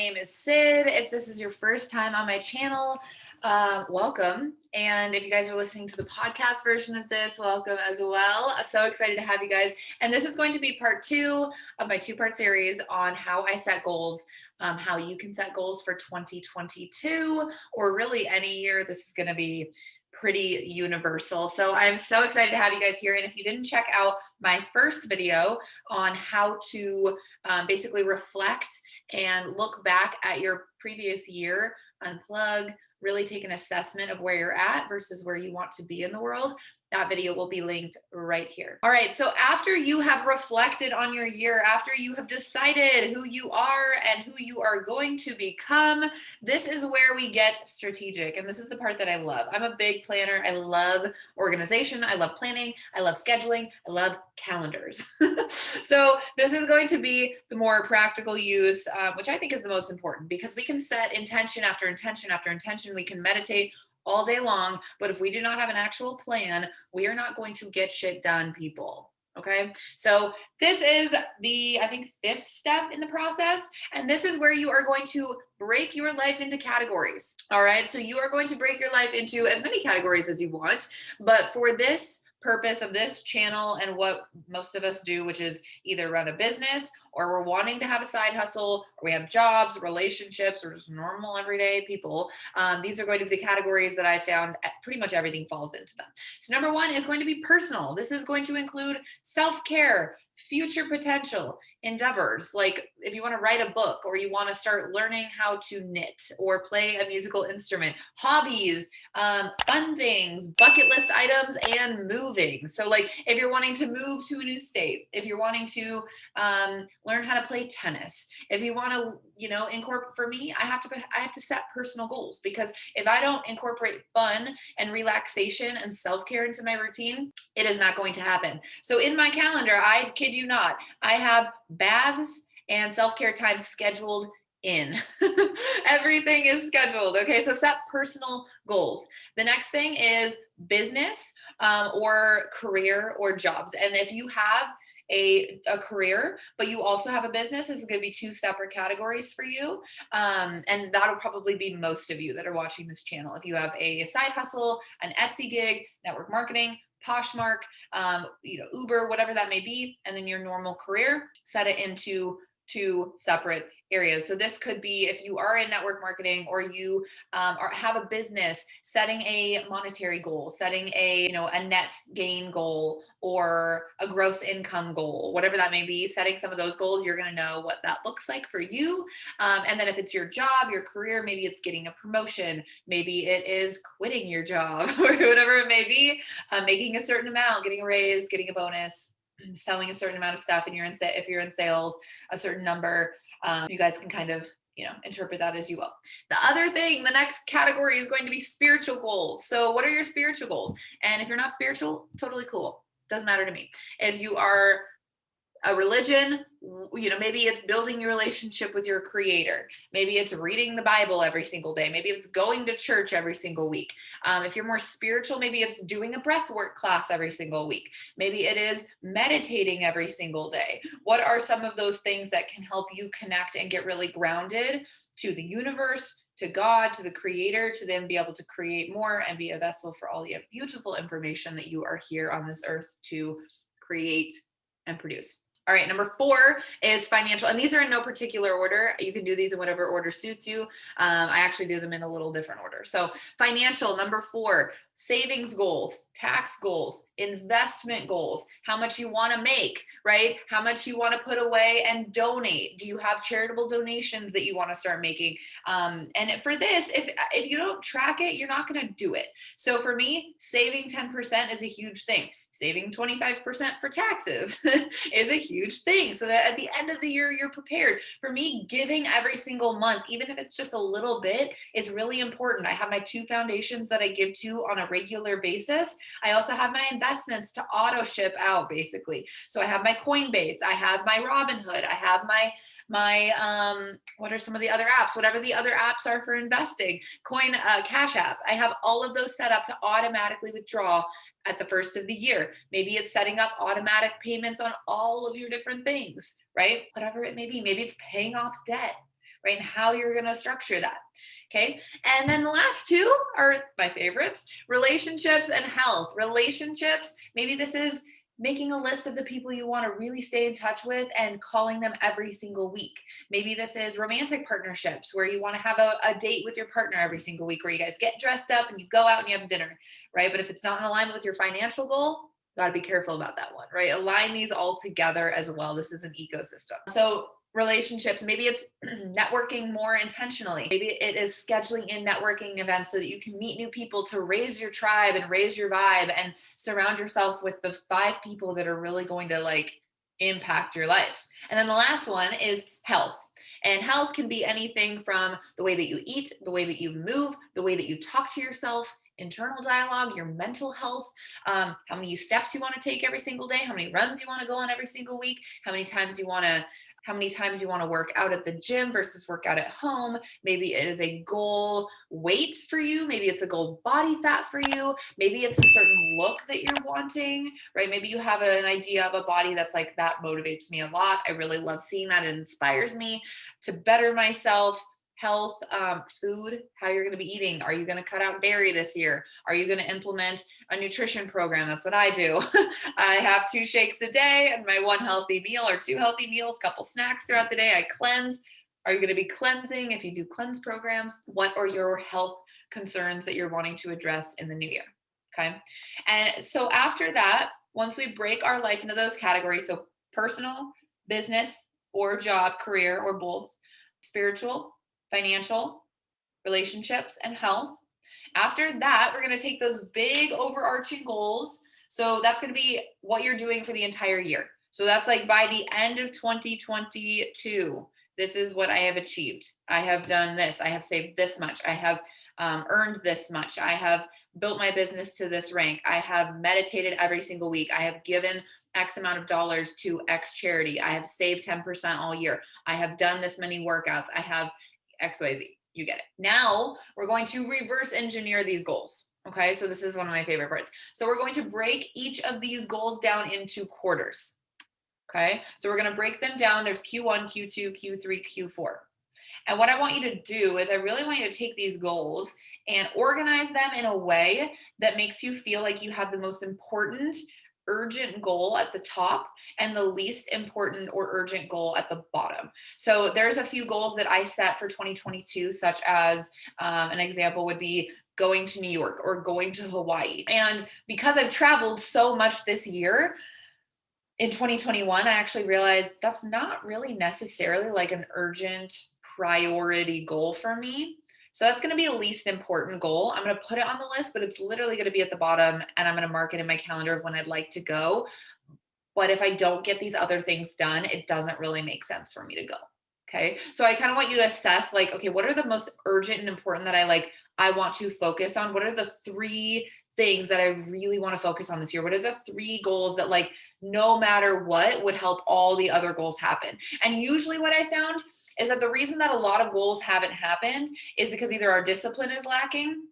name is Sid. If this is your first time on my channel, welcome. And if you guys are listening to the podcast version of this, welcome as well. I'm so excited to have you guys. And this is going to be part 2 of my 2-part series on how I set goals, how you can set goals for 2022 or really any year. This is going to be pretty universal. So I'm so excited to have you guys here. And if you didn't check out my first video on how to basically reflect and look back at your previous year, unplug, really take an assessment of where you're at versus where you want to be in the world, that video will be linked right here. All right, so after you have reflected on your year, after you have decided who you are and who you are going to become, this is where we get strategic. And this is the part that I love. I'm a big planner. I love organization. I love planning. I love scheduling. I love calendars. So this is going to be the more practical use, which I think is the most important, because we can set intention after intention after intention. We can meditate all day long, but if we do not have an actual plan, we are not going to get shit done, people. Okay, so this is the, I think, 5th step in the process, and this is where you are going to break your life into categories. All right, so you are going to break your life into as many categories as you want, but for this purpose of this channel and what most of us do, which is either run a business or we're wanting to have a side hustle, or we have jobs, relationships, or just normal everyday people. These are going to be the categories that I found pretty much everything falls into them. So number 1 is going to be personal. This is going to include self-care, future potential endeavors, like if you want to write a book or you want to start learning how to knit or play a musical instrument, hobbies, fun things, bucket list items, and moving. So like if you're wanting to move to a new state, if you're wanting to learn how to play tennis, if you want to, incorporate, for me, I have to set personal goals, because if I don't incorporate fun and relaxation and self-care into my routine, it is not going to happen. So in my calendar, I kid you not, I have baths and self-care time scheduled in. Everything is scheduled. Okay, so set personal goals. The next thing is business or career or jobs. And if you have a career, but you also have a business, this is going to be 2 separate categories for you. And that'll probably be most of you that are watching this channel. If you have a side hustle, an Etsy gig, network marketing, Poshmark, Uber, whatever that may be, and then your normal career, set it into 2 separate areas. So this could be if you are in network marketing or you have a business, setting a monetary goal, setting a net gain goal or a gross income goal, whatever that may be, setting some of those goals. You're going to know what that looks like for you. And then if it's your job, your career, maybe it's getting a promotion, maybe it is quitting your job or whatever it may be, making a certain amount, getting a raise, getting a bonus, selling a certain amount of stuff, and if you're in sales, a certain number. You guys can kind of interpret that as you will. The other thing, the next category is going to be spiritual goals. So what are your spiritual goals? And if you're not spiritual, totally cool. Doesn't matter to me. If you are a religion, maybe it's building your relationship with your creator. Maybe it's reading the Bible every single day. Maybe it's going to church every single week. If you're more spiritual, maybe it's doing a breathwork class every single week. Maybe it is meditating every single day. What are some of those things that can help you connect and get really grounded to the universe, to God, to the creator, to then be able to create more and be a vessel for all the beautiful information that you are here on this earth to create and produce? All right, number 4 is financial. And these are in no particular order. You can do these in whatever order suits you. I actually do them in a little different order. So financial, number 4, savings goals, tax goals, investment goals, how much you want to make, right? How much you want to put away and donate. Do you have charitable donations that you want to start making? And for this, if you don't track it, you're not going to do it. So for me, saving 10% is a huge thing. Saving 25% for taxes is a huge thing, so that at the end of the year, you're prepared. For me, giving every single month, even if it's just a little bit, is really important. I have my 2 foundations that I give to on a regular basis. I also have my investments to auto ship out, basically. So I have my Coinbase, I have my Robinhood, I have my what are some of the other apps, whatever the other apps are for investing, Cash App. I have all of those set up to automatically withdraw at the first of the year. Maybe it's setting up automatic payments on all of your different things, right? Whatever it may be. Maybe it's paying off debt, right? And how you're going to structure that. Okay. And then the last two are my favorites: relationships and health. Relationships, maybe this is making a list of the people you want to really stay in touch with and calling them every single week. Maybe this is romantic partnerships where you want to have a date with your partner every single week, where you guys get dressed up and you go out and you have dinner, right? But if it's not in alignment with your financial goal, got to be careful about that one, right? Align these all together as well. This is an ecosystem. So relationships, maybe it's networking more intentionally. Maybe it is scheduling in networking events so that you can meet new people to raise your tribe and raise your vibe and surround yourself with the 5 people that are really going to like impact your life. And then the last one is health. And health can be anything from the way that you eat, the way that you move, the way that you talk to yourself, internal dialogue, your mental health, how many steps you want to take every single day, how many runs you want to go on every single week, how many times you want to work out at the gym versus work out at home. Maybe it is a goal weight for you. Maybe it's a goal body fat for you. Maybe it's a certain look that you're wanting, right? Maybe you have an idea of a body that's like, that motivates me a lot. I really love seeing that. It inspires me to better myself. Health, food, how you're going to be eating. Are you going to cut out dairy this year? Are you going to implement a nutrition program? That's what I do. I have 2 shakes a day and my 1 healthy meal or 2 healthy meals, couple snacks throughout the day. I cleanse. Are you going to be cleansing? If you do cleanse programs, what are your health concerns that you're wanting to address in the new year? Okay. And so after that, once we break our life into those categories, so personal, business, or job, career, or both, spiritual, financial, relationships, and health. After that, we're going to take those big overarching goals. So that's going to be what you're doing for the entire year. So that's like by the end of 2022, this is what I have achieved. I have done this. I have saved this much. I have earned this much. I have built my business to this rank. I have meditated every single week. I have given X amount of dollars to X charity. I have saved 10% all year. I have done this many workouts. I have XYZ. You get it. Now we're going to reverse engineer these goals. Okay. So this is one of my favorite parts. So we're going to break each of these goals down into quarters. Okay. So we're going to break them down. There's Q1, Q2, Q3, Q4. And what I want you to do is I really want you to take these goals and organize them in a way that makes you feel like you have the most important urgent goal at the top and the least important or urgent goal at the bottom. So there's a few goals that I set for 2022, such as an example would be going to New York or going to Hawaii. And because I've traveled so much this year, in 2021, I actually realized that's not really necessarily like an urgent priority goal for me. So that's going to be a least important goal. I'm going to put it on the list, but it's literally going to be at the bottom, and I'm going to mark it in my calendar of when I'd like to go. But if I don't get these other things done, it doesn't really make sense for me to go. Okay. So I kind of want you to assess like, okay, what are the most urgent and important that I want to focus on? What are the 3 things that I really want to focus on this year? What are the 3 goals that like, no matter what, would help all the other goals happen? And usually what I found is that the reason that a lot of goals haven't happened is because either our discipline is lacking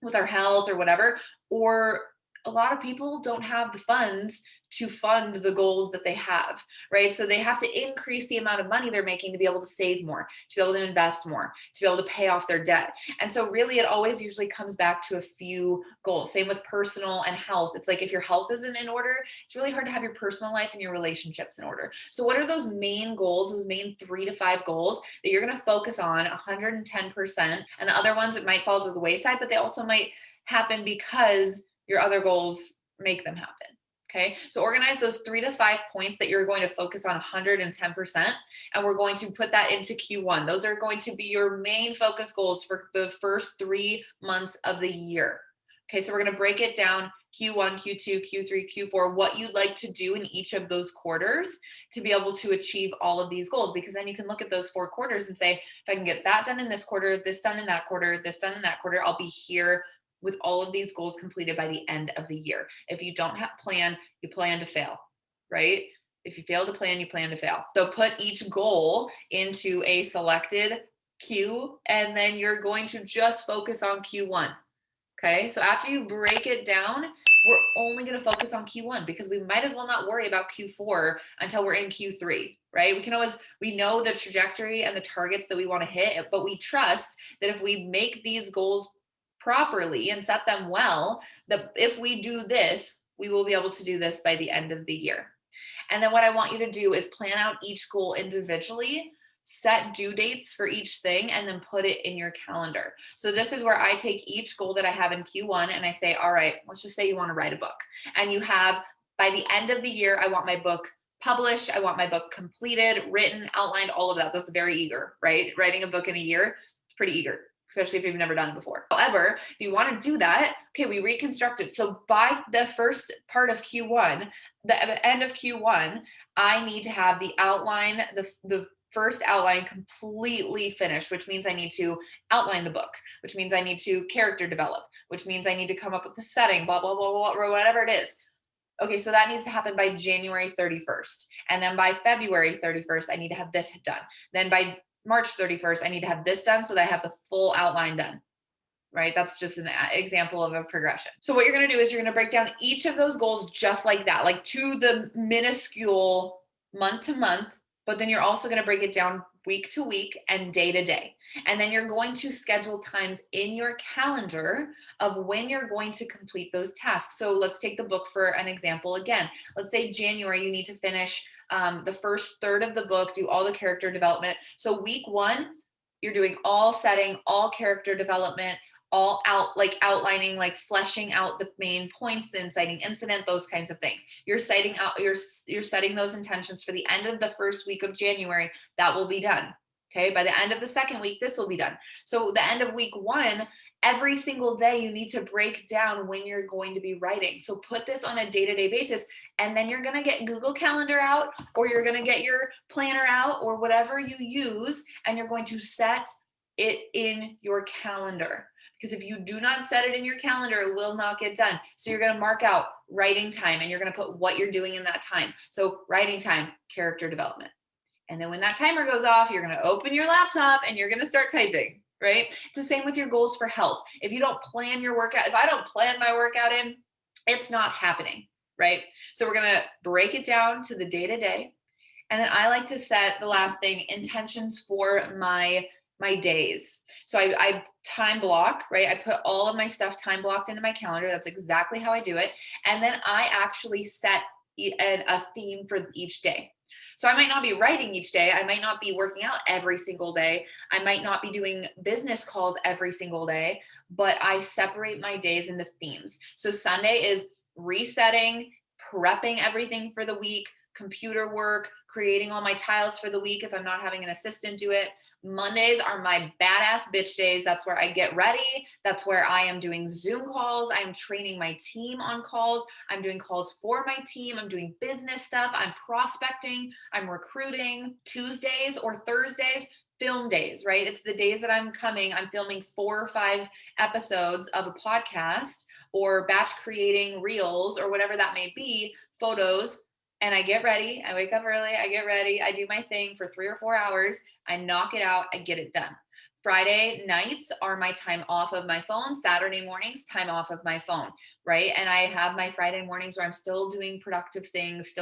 with our health or whatever, or a lot of people don't have the funds to fund the goals that they have, right? So they have to increase the amount of money they're making to be able to save more, to be able to invest more, to be able to pay off their debt. And so really it always usually comes back to a few goals. Same with personal and health. It's like if your health isn't in order, it's really hard to have your personal life and your relationships in order. So what are those main goals, those main 3 to 5 goals that you're going to focus on 110%? And the other ones that might fall to the wayside, but they also might happen because your other goals make them happen. Okay, so organize those 3 to 5 points that you're going to focus on 110%, and we're going to put that into Q1. Those are going to be your main focus goals for the first 3 months of the year. Okay, so we're going to break it down Q1, Q2, Q3, Q4, what you'd like to do in each of those quarters to be able to achieve all of these goals, because then you can look at those 4 quarters and say, if I can get that done in this quarter, this done in that quarter, this done in that quarter, I'll be here with all of these goals completed by the end of the year. If you don't have plan, you plan to fail, right? If you fail to plan, you plan to fail. So put each goal into a selected queue, and then you're going to just focus on Q1. Okay, so after you break it down, we're only going to focus on Q1 because we might as well not worry about Q4 until we're in Q3, right? We know the trajectory and the targets that we want to hit, but we trust that if we make these goals properly and set them well, that if we do this, we will be able to do this by the end of the year. And then what I want you to do is plan out each goal individually, set due dates for each thing, and then put it in your calendar. So this is where I take each goal that I have in Q1 and I say, all right, let's just say you want to write a book. And you have, by the end of the year, I want my book published. I want my book completed, written, outlined, all of that. That's very eager, right? Writing a book in a year, it's pretty eager, especially if you've never done it before. However, if you want to do that, okay, we reconstruct it. So by the first part of Q1, the end of Q1, I need to have the outline, the first outline completely finished, which means I need to outline the book, which means I need to character develop, which means I need to come up with the setting, blah, blah, blah, blah, or whatever it is. Okay, so that needs to happen by January 31st. And then by February 31st, I need to have this done. Then by March 31st, I need to have this done so that I have the full outline done, right? That's just an example of a progression. So what you're going to do is you're going to break down each of those goals just like that, like to the minuscule month to month, but then you're also going to break it down week to week and day to day. And then you're going to schedule times in your calendar of when you're going to complete those tasks. So let's take the book for an example again. Let's say January, you need to finish the first third of the book, do all the character development. So week 1, you're doing all setting, all character development, all out, like outlining, like fleshing out the main points, the inciting incident, those kinds of things. You're setting those intentions for the end of the first week of January. That will be done. Okay. By the end of the second week, this will be done. So the end of week 1, every single day, you need to break down when you're going to be writing. So put this on a day-to-day basis, and then you're going to get Google Calendar out, or you're going to get your planner out, or whatever you use, and you're going to set it in your calendar. Because if you do not set it in your calendar, it will not get done. So you're going to mark out writing time, and you're going to put what you're doing in that time. So writing time, character development. And then when that timer goes off, you're going to open your laptop and you're going to start typing, right? It's the same with your goals for health. If you don't plan your workout, if I don't plan my workout in, it's not happening, right? So we're going to break it down to the day to day. And then I like to set the last thing, intentions for my days. So I time block, right? I put all of my stuff time blocked into my calendar. That's exactly how I do it. And then I actually set a theme for each day. So I might not be writing each day. I might not be working out every single day. I might not be doing business calls every single day, but I separate my days into themes. So Sunday is resetting, prepping everything for the week, computer work, creating all my tiles for the week if I'm not having an assistant do it. Mondays are my badass bitch days. That's where I get ready. That's where I am doing Zoom calls. I'm training my team on calls. I'm doing calls for my team. I'm doing business stuff. I'm prospecting. I'm recruiting. Tuesdays or Thursdays, film days, right? It's the days that I'm filming 4 or 5 episodes of a podcast or batch creating reels or whatever that may be, photos. And I get ready. I wake up early. I get ready. I do my thing for 3 or 4 hours. I knock it out. I get it done. Friday nights are my time off of my phone. Saturday mornings, time off of my phone, right? And I have my Friday mornings where I'm still doing productive things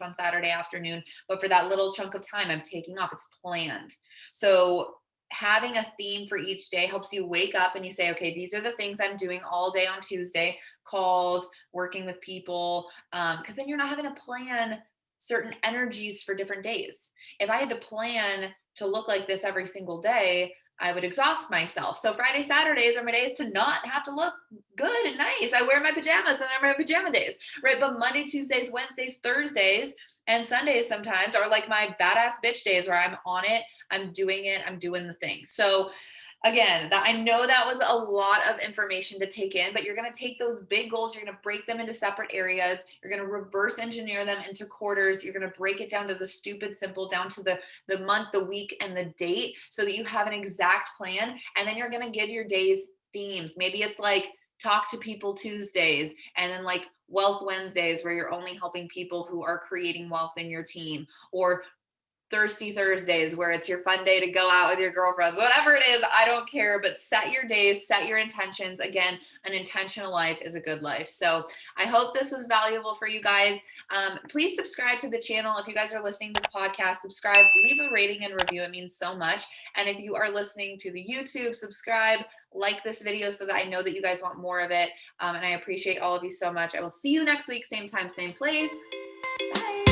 on Saturday afternoon. But for that little chunk of time, I'm taking off. It's planned. So having a theme for each day helps you wake up and you say, okay, these are the things I'm doing all day on Tuesday, calls, working with people, because then you're not having to plan certain energies for different days. If I had to plan to look like this every single day, I would exhaust myself. So Friday, Saturdays are my days to not have to look good and nice. I wear my pajamas and I'm my pajama days, right? But Monday, Tuesdays, Wednesdays, Thursdays, and Sundays sometimes are like my badass bitch days where I'm on it, I'm doing it, I'm doing the thing. So again, I know that was a lot of information to take in, but you're going to take those big goals, you're going to break them into separate areas, you're going to reverse engineer them into quarters, you're going to break it down to the stupid simple, down to the month, the week, and the date so that you have an exact plan. And then you're going to give your days themes. Maybe it's like talk to people Tuesdays, and then like wealth Wednesdays where you're only helping people who are creating wealth in your team, or thirsty Thursdays where it's your fun day to go out with your girlfriends, whatever it is, I don't care, but set your days, set your intentions. Again, an intentional life is a good life. So I hope this was valuable for you guys. Please subscribe to the channel. If you guys are listening to the podcast, subscribe, leave a rating and review. It means so much. And if you are listening to the YouTube, subscribe, like this video so that I know that you guys want more of it. And I appreciate all of you so much. I will see you next week, same time, same place. Bye.